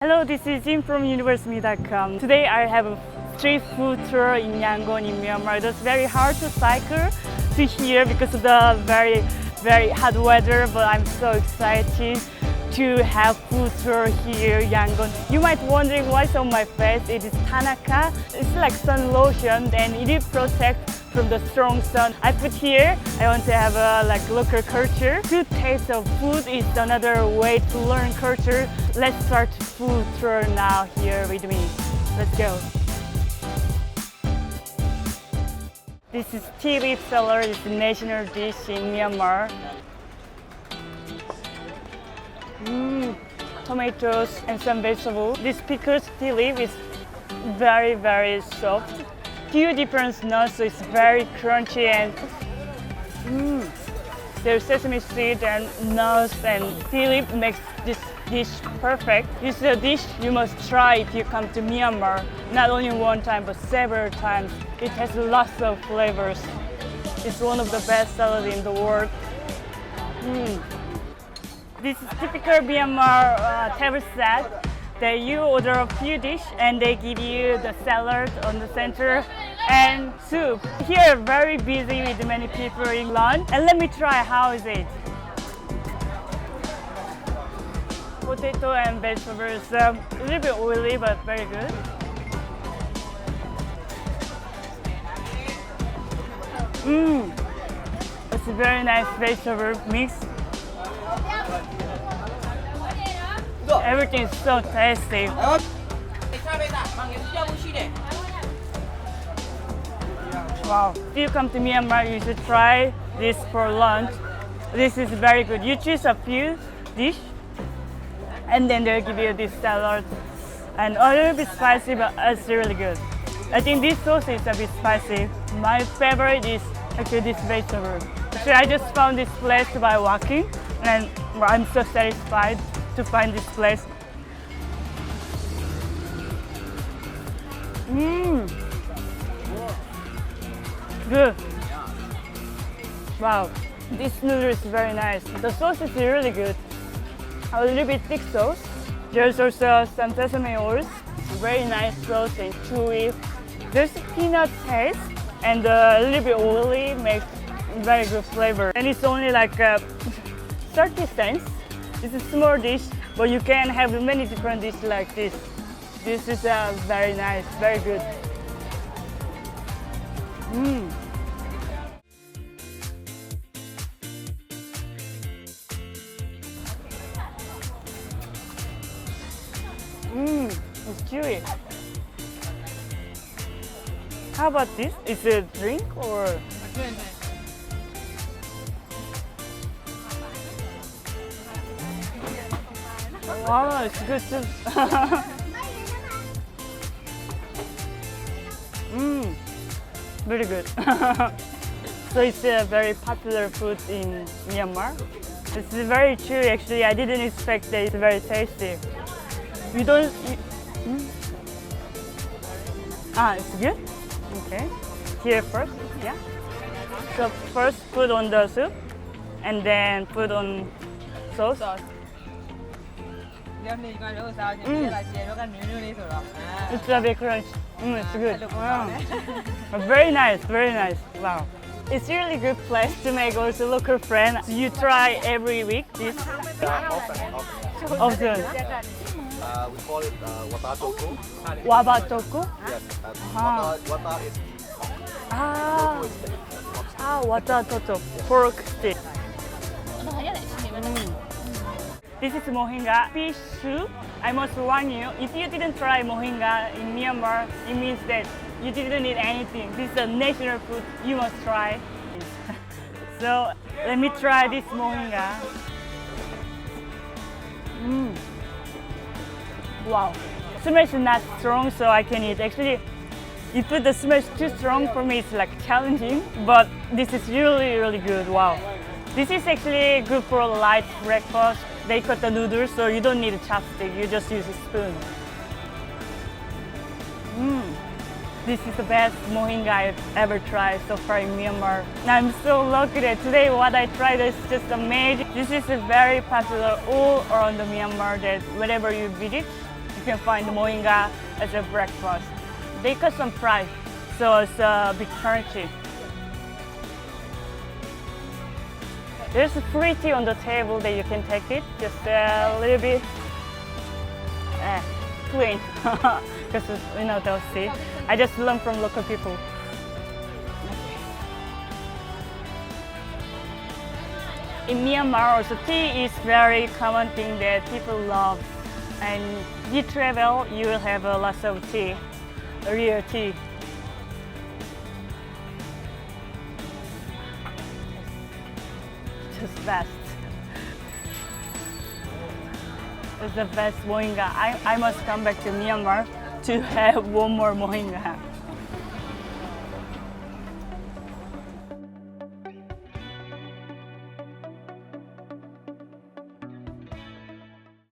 Hello, this is Jim from university.com. Today I have a street food tour in Yangon in Myanmar. It was very hard to cycle to here because of the very hot weather, but I'm so excited to have food tour here in Yangon. You might wondering what's on my face. It is Tanaka. It's like sun lotion and it is protect from the strong sun. I put here, I want to have a local culture. Good taste of food is another way to learn culture. Let's start food tour now here with me. Let's go. This is tea leaf salad. It's a national dish in Myanmar. Tomatoes and some vegetables. This pickled tea leaf is very soft. Few different nuts, so it's very crunchy and there's sesame seed and nuts and tea leaf makes this dish perfect. This is a dish you must try if you come to Myanmar. Not only one time but several times. It has lots of flavors. It's one of the best salads in the world. This is typical Myanmar table set. You order a few dishes and they give you the salad on the center and soup. Here very busy with many people in lunch. And let me try, how is it? Potato and vegetables, a little bit oily but very good. It's a very nice vegetable mix. Everything is so tasty. Wow. If you come to Myanmar, you should try this for lunch. This is very good. You choose a few dishes and then they'll give you this salad. And a little bit spicy, but it's really good. I think this sauce is a bit spicy. My favorite is actually this vegetable. Actually, I just found this place by walking and I'm so satisfied to find this place. Good. Wow, this noodle is very nice. The sauce is really good. A little bit thick sauce. There's also some sesame oils. Very nice sauce and chewy. There's a peanut taste and a little bit oily makes very good flavor. And it's only like 30 cents. It's a small dish, but you can have many different dishes like this. This is very nice, very good. It's chewy. How about this? Is it a drink or? Wow, it's good too. Very good. So it's a very popular food in Myanmar. It's very chewy actually. I didn't expect that it's very tasty. You don't. It's good. Okay. Here first, yeah. So first put on the soup, and then put on sauce. It's a bit crunchy. It's good. Very nice, very nice. Wow. It's really good place to make also local friends. You try every week this? Often. We call it wata toku. Wabatoku? Yes. Wata is wata toto. Pork stick. This is Mohinga fish soup. I must warn you, if you didn't try Mohinga in Myanmar, it means that you didn't eat anything. This is a national food you must try. So let me try this Mohinga. Wow, smell is not strong, so I can eat. Actually, if the smell is too strong for me, it's like challenging. But this is really good. Wow, this is actually good for a light breakfast. They cut the noodles, so you don't need a chopstick. You just use a spoon. This is the best Mohinga I've ever tried so far in Myanmar. And I'm so lucky that today what I tried is just amazing. This is very popular all around the Myanmar that whenever you visit, you can find Mohinga as a breakfast. They cut some fries, so it's a bit crunchy. There's a free tea on the table that you can take it, just a little bit plain, because they'll see. I just learned from local people. In Myanmar, also tea is very common thing that people love, and you travel, you will have lots of tea, real tea. Just best. It's the best Mohinga. I must come back to Myanmar to have one more Mohinga.